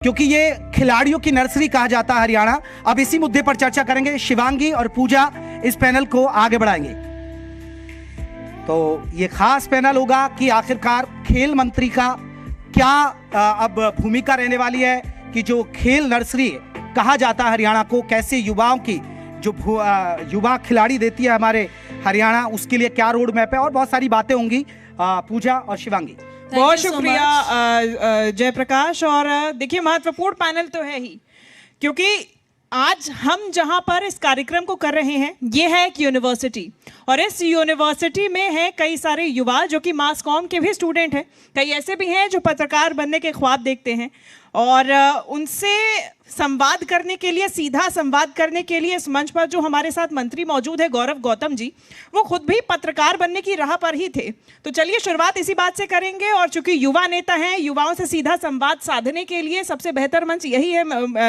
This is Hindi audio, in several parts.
क्योंकि ये खिलाड़ियों की नर्सरी कहा जाता है हरियाणा। अब इसी मुद्दे पर चर्चा करेंगे। शिवांगी और पूजा इस पैनल को आगे बढ़ाएंगे। तो ये खास पैनल होगा कि आखिरकार खेल मंत्री का क्या अब भूमिका रहने वाली है कि जो खेल नर्सरी कहा जाता है हरियाणा को, कैसे युवाओं की जो युवा खिलाड़ी देती है हमारे हरियाणा, उसके लिए क्या रोड मैप है, और बहुत सारी बातें होंगी। पूजा और शिवांगी, बहुत शुक्रिया जयप्रकाश। और देखिए, महत्वपूर्ण पैनल तो है ही, क्योंकि आज हम जहां पर इस कार्यक्रम को कर रहे हैं ये है एक यूनिवर्सिटी, और इस यूनिवर्सिटी में है कई सारे युवा जो कि मास कॉम के भी स्टूडेंट हैं, कई ऐसे भी हैं जो पत्रकार बनने के ख्वाब देखते हैं, और उनसे संवाद करने के लिए, सीधा संवाद करने के लिए इस मंच पर जो हमारे साथ मंत्री मौजूद है गौरव गौतम जी, वो खुद भी पत्रकार बनने की राह पर ही थे। तो चलिए शुरुआत इसी बात से करेंगे, और चूंकि युवा नेता हैं, युवाओं से सीधा संवाद साधने के लिए सबसे बेहतर मंच यही है,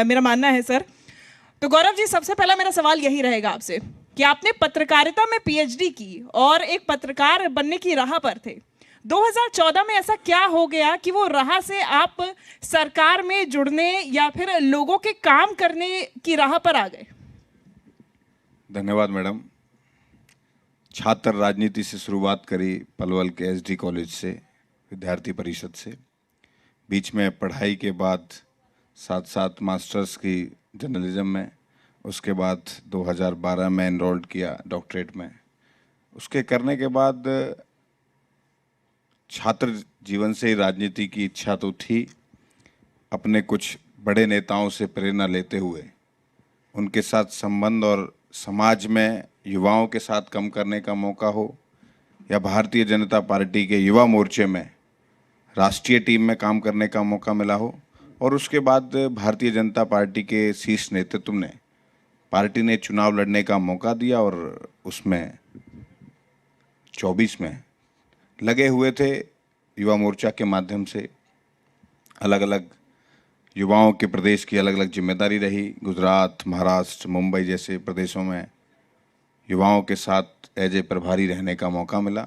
मेरा मानना है सर। तो गौरव जी, सबसे पहला मेरा सवाल यही रहेगा आपसे कि आपने पत्रकारिता में पीएचडी की और एक पत्रकार बनने की राह पर थे। 2014 में ऐसा क्या हो गया कि वो राह से आप सरकार में जुड़ने या फिर लोगों के काम करने की राह पर आ गए? धन्यवाद मैडम। छात्र राजनीति से शुरुआत करी पलवल के एसडी कॉलेज से, विद्यार्थी परिषद से। बीच में पढ़ाई के बाद साथ साथ मास्टर्स की जर्नलिज्म में, उसके बाद 2012 में एनरोल्ड किया डॉक्टरेट में। उसके करने के बाद छात्र जीवन से ही राजनीति की इच्छा तो थी। अपने कुछ बड़े नेताओं से प्रेरणा लेते हुए उनके साथ संबंध, और समाज में युवाओं के साथ काम करने का मौका हो, या भारतीय जनता पार्टी के युवा मोर्चे में राष्ट्रीय टीम में काम करने का मौका मिला हो, और उसके बाद भारतीय जनता पार्टी के शीर्ष नेतृत्व ने, पार्टी ने चुनाव लड़ने का मौका दिया, और उसमें 24 में लगे हुए थे। युवा मोर्चा के माध्यम से अलग अलग युवाओं के प्रदेश की अलग अलग जिम्मेदारी रही। गुजरात, महाराष्ट्र, मुंबई जैसे प्रदेशों में युवाओं के साथ एज ए प्रभारी रहने का मौका मिला।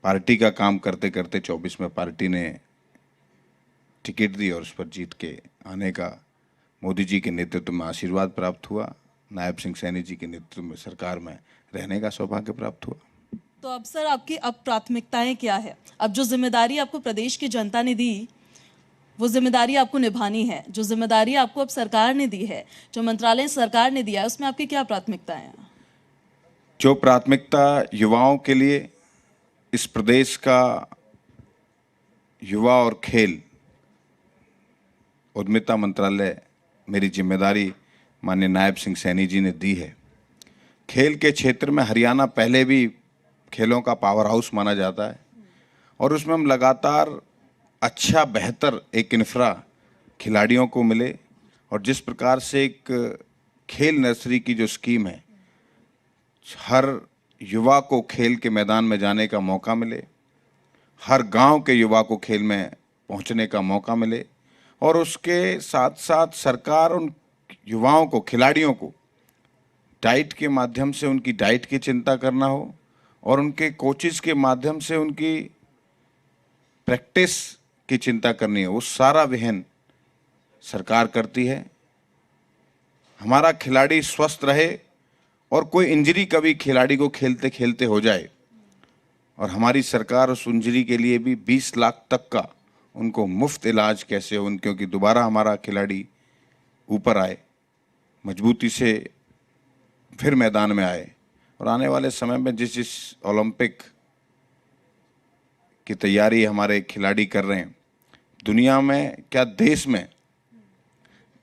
पार्टी का काम करते करते 24 में पार्टी ने टिकट दी, और उस पर जीत के आने का मोदी जी के नेतृत्व में आशीर्वाद प्राप्त हुआ। नायब सिंह सैनी जी के नेतृत्व में सरकार में रहने का सौभाग्य प्राप्त हुआ। तो अब सर, आपकी अब प्राथमिकताएं क्या है? अब जो जिम्मेदारी आपको प्रदेश की जनता ने दी, वो जिम्मेदारी आपको निभानी है। जो जिम्मेदारी आपको अब सरकार ने दी है, जो मंत्रालय सरकार ने दिया है, उसमें आपकी क्या प्राथमिकताएं हैं? जो प्राथमिकता युवाओं के लिए, इस प्रदेश का युवा और खेल उद्यमिता मंत्रालय मेरी जिम्मेदारी माननीय नायब सिंह सैनी जी ने दी है। खेल के क्षेत्र में हरियाणा पहले भी खेलों का पावर हाउस माना जाता है, और उसमें हम लगातार अच्छा बेहतर एक इंफ्रा खिलाड़ियों को मिले। और जिस प्रकार से एक खेल नर्सरी की जो स्कीम है, हर युवा को खेल के मैदान में जाने का मौका मिले, हर गांव के युवा को खेल में पहुंचने का मौका मिले, और उसके साथ साथ सरकार उन युवाओं को, खिलाड़ियों को डाइट के माध्यम से उनकी डाइट की चिंता करना हो, और उनके कोचेस के माध्यम से उनकी प्रैक्टिस की चिंता करनी हो, वो सारा वहन सरकार करती है। हमारा खिलाड़ी स्वस्थ रहे, और कोई इंजरी कभी खिलाड़ी को खेलते खेलते हो जाए, और हमारी सरकार उस इंजरी के लिए भी 20 लाख तक का उनको मुफ्त इलाज कैसे हो, क्योंकि दोबारा हमारा खिलाड़ी ऊपर आए, मजबूती से फिर मैदान में आए। और आने वाले समय में जिस ओलंपिक की तैयारी हमारे खिलाड़ी कर रहे हैं, दुनिया में क्या देश में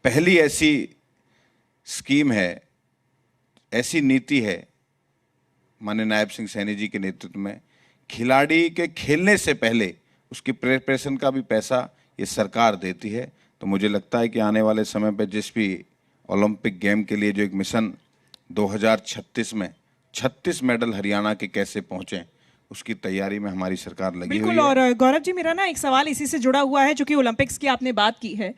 पहली ऐसी स्कीम है, ऐसी नीति है माननीय नायब सिंह सैनी जी के नेतृत्व में, खिलाड़ी के खेलने से पहले उसकी प्रिपरेशन का भी पैसा ये सरकार देती है। तो मुझे लगता है कि आने वाले समय पर जिस भी ओलंपिक गेम के लिए जो एक मिशन 2036 में 36 मेडल हरियाणा के कैसे पहुंचे, उसकी तैयारी में हमारी सरकार लगी हुई है। और गौरव जी, मेरा ना एक सवाल इसी से जुड़ा हुआ है, चूंकि ओलंपिक्स की आपने बात की है।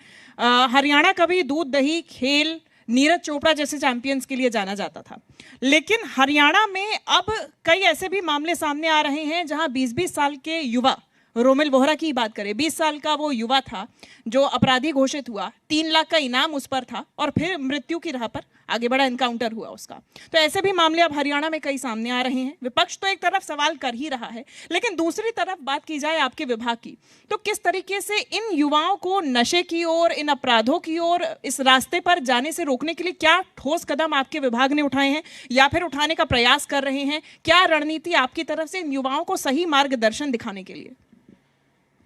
हरियाणा कभी दूध दही खेल, नीरज चोपड़ा जैसे चैंपियंस के लिए जाना जाता था, लेकिन हरियाणा में अब कई ऐसे भी मामले सामने आ रहे हैं जहां 20-20 साल के युवा रोमिल बोहरा की बात करें, 20 साल का वो युवा था जो अपराधी घोषित हुआ, 3 लाख का इनाम उस पर था और फिर मृत्यु की राह पर आगे बढ़ा, एनकाउंटर हुआ उसका। तो ऐसे भी मामले अब हरियाणा में कई सामने आ रहे हैं। विपक्ष तो एक तरफ सवाल कर ही रहा है, लेकिन दूसरी तरफ बात की जाए आपके विभाग की, तो किस तरीके से इन युवाओं को नशे की ओर, इन अपराधों की ओर, इस रास्ते पर जाने से रोकने के लिए क्या ठोस कदम आपके विभाग ने उठाए हैं या फिर उठाने का प्रयास कर रहे हैं? क्या रणनीति आपकी तरफ से इन युवाओं को सही मार्गदर्शन दिखाने के लिए?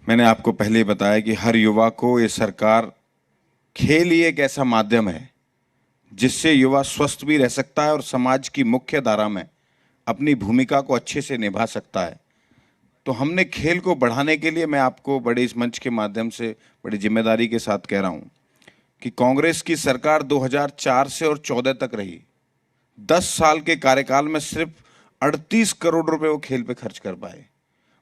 मैंने आपको पहले ही बताया कि हर युवा को ये सरकार, खेल ही एक ऐसा माध्यम है जिससे युवा स्वस्थ भी रह सकता है और समाज की मुख्य धारा में अपनी भूमिका को अच्छे से निभा सकता है। तो हमने खेल को बढ़ाने के लिए, मैं आपको बड़े इस मंच के माध्यम से बड़ी जिम्मेदारी के साथ कह रहा हूँ कि कांग्रेस की सरकार 2004 से और 14 तक रही, 10 साल के कार्यकाल में सिर्फ 38 करोड़ रुपए वो खेल पे खर्च कर पाए।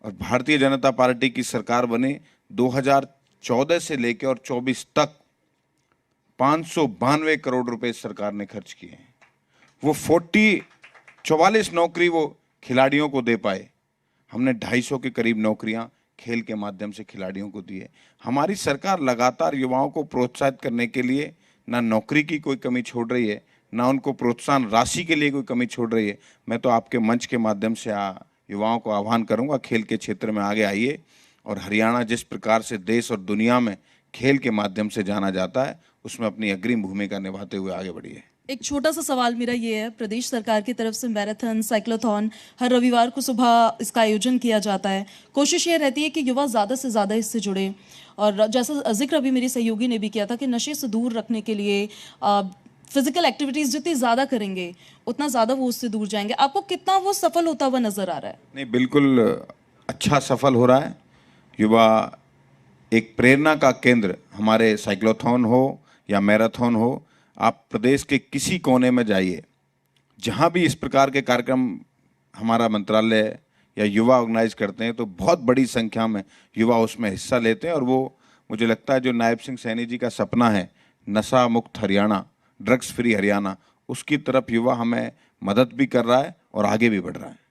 और भारतीय जनता पार्टी की सरकार बनी 2014 से लेकर और 24 तक 592 करोड़ रुपए इस सरकार ने खर्च किए हैं। वो 44 नौकरी वो खिलाड़ियों को दे पाए। हमने 250 के करीब नौकरियां खेल के माध्यम से खिलाड़ियों को दी है। हमारी सरकार लगातार युवाओं को प्रोत्साहित करने के लिए ना नौकरी की कोई कमी छोड़ रही है, ना उनको प्रोत्साहन राशि के लिए कोई कमी छोड़ रही है। मैं तो आपके मंच के माध्यम से युवाओं को आह्वान करूंगा, खेल के क्षेत्र में आगे आइए और हरियाणा जिस प्रकार से देश और दुनिया में खेल के माध्यम से जाना जाता है, उसमें अपनी अग्रिम भूमिका निभाते हुए आगे बढ़िए। एक छोटा सा सवाल मेरा ये है, प्रदेश सरकार की तरफ से मैराथन, साइक्लोथॉन हर रविवार को सुबह इसका आयोजन किया जाता है। कोशिश ये रहती है कि युवा ज़्यादा से ज़्यादा इससे जुड़े, और जैसा जिक्र अभी मेरी सहयोगी ने भी किया था कि नशे से दूर रखने के लिए फिजिकल एक्टिविटीज़ जितनी ज़्यादा करेंगे उतना ज़्यादा वो उससे दूर जाएंगे। आपको कितना वो सफल होता हुआ नज़र आ रहा है? नहीं, बिल्कुल अच्छा सफल हो रहा है। युवा एक प्रेरणा का केंद्र, हमारे साइक्लोथॉन हो या मैराथन हो, आप प्रदेश के किसी कोने में जाइए, जहाँ भी इस प्रकार के कार्यक्रम हमारा मंत्रालय या युवा ऑर्गेनाइज करते हैं, तो बहुत बड़ी संख्या में युवा उसमें हिस्सा लेते हैं। और वो, मुझे लगता है, जो नायब सिंह सैनी जी का सपना है, नशा मुक्त हरियाणा, ड्रग्स फ्री हरियाणा, उसकी तरफ युवा हमें मदद भी कर रहा है और आगे भी बढ़ रहा है।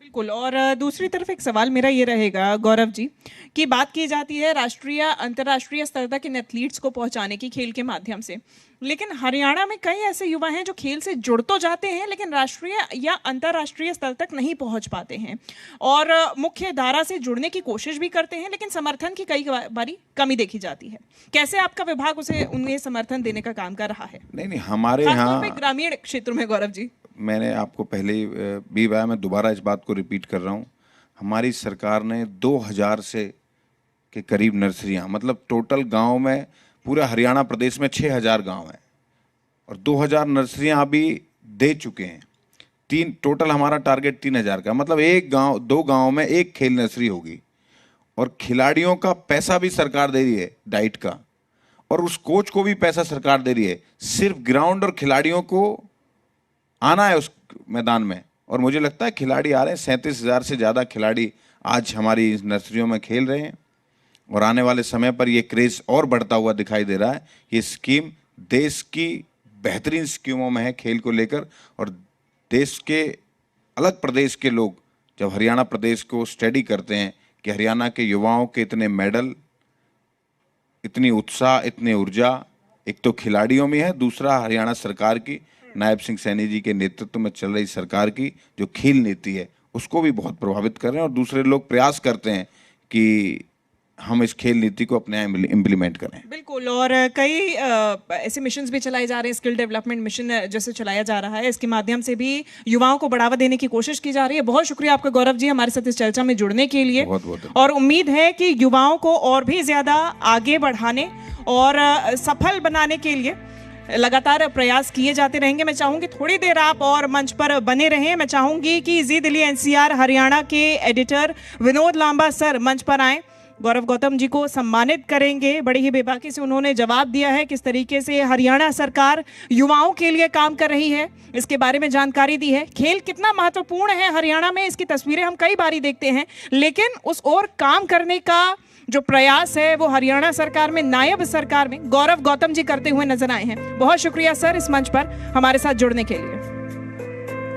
बिल्कुल। और दूसरी तरफ एक सवाल मेरा ये रहेगा गौरव जी, कि बात की जाती है राष्ट्रीय अंतर्राष्ट्रीय स्तर तक इन एथलीट्स को पहुंचाने की खेल के माध्यम से, लेकिन हरियाणा में कई ऐसे युवा हैं जो खेल से जुड़ तो जाते हैं लेकिन राष्ट्रीय या अंतर्राष्ट्रीय स्तर तक नहीं पहुंच पाते हैं और मुख्य धारा से जुड़ने की कोशिश भी करते हैं, लेकिन समर्थन की कई बारी कमी देखी जाती है। कैसे आपका विभाग उन्हें समर्थन देने का काम कर रहा है? नहीं, हमारे यहाँ ग्रामीण क्षेत्रों में। गौरव जी, मैंने आपको पहले ही भी बताया, मैं दोबारा इस बात को रिपीट कर रहा हूँ, हमारी सरकार ने 2000 से के करीब नर्सरियाँ, मतलब टोटल गांव में पूरा हरियाणा प्रदेश में 6000 गांव हैं और 2000 नर्सरियाँ अभी दे चुके हैं। टोटल हमारा टारगेट 3000 का, मतलब एक गांव, 2 गांव में एक खेल नर्सरी होगी। और खिलाड़ियों का पैसा भी सरकार दे रही है, डाइट का, और उस कोच को भी पैसा सरकार दे रही है। सिर्फ ग्राउंड और खिलाड़ियों को आना है उस मैदान में, और मुझे लगता है खिलाड़ी आ रहे हैं। 37,000 से ज़्यादा खिलाड़ी आज हमारी इस नर्सरियों में खेल रहे हैं और आने वाले समय पर ये क्रेज़ और बढ़ता हुआ दिखाई दे रहा है। ये स्कीम देश की बेहतरीन स्कीमों में है खेल को लेकर, और देश के अलग प्रदेश के लोग जब हरियाणा प्रदेश को स्टडी करते हैं कि हरियाणा के युवाओं के इतने मेडल, इतनी उत्साह, इतनी ऊर्जा, एक तो खिलाड़ियों में है, दूसरा हरियाणा सरकार की, नायब सिंह सैनी जी के नेतृत्व में चल रही सरकार की जो खेल नीति है, उसको भी बहुत प्रभावित कर रहे हैं। और दूसरे लोग प्रयास करते हैं कि हम इस खेल नीति को अपने यहाँ इम्प्लीमेंट करें। बिल्कुल। और कई ऐसे मिशंस भी चलाए जा रहे हैं, स्किल डेवलपमेंट मिशन जैसे चलाया जा रहा है, इसके माध्यम से भी युवाओं को बढ़ावा देने की कोशिश की जा रही है। बहुत शुक्रिया आपका गौरव जी हमारे साथ इस चर्चा में जुड़ने के लिए। बहुत बहुत। और उम्मीद है कि युवाओं को और भी ज्यादा आगे बढ़ाने और सफल बनाने के लिए लगातार प्रयास किए जाते रहेंगे। मैं चाहूंगी थोड़ी देर आप और मंच पर बने रहें। मैं चाहूंगी कि जी दिल्ली एनसीआर हरियाणा के एडिटर विनोद लांबा सर मंच पर आए, गौरव गौतम जी को सम्मानित करेंगे। बड़ी ही बेबाकी से उन्होंने जवाब दिया है किस तरीके से हरियाणा सरकार युवाओं के लिए काम कर रही है, इसके बारे में जानकारी दी है। खेल कितना महत्वपूर्ण है हरियाणा में, इसकी तस्वीरें हम कई बारी देखते हैं, लेकिन उस ओर काम करने का जो प्रयास है वो हरियाणा सरकार में, नायब सरकार में गौरव गौतम जी करते हुए नजर आए हैं। बहुत शुक्रिया सर इस मंच पर हमारे साथ जुड़ने के लिए।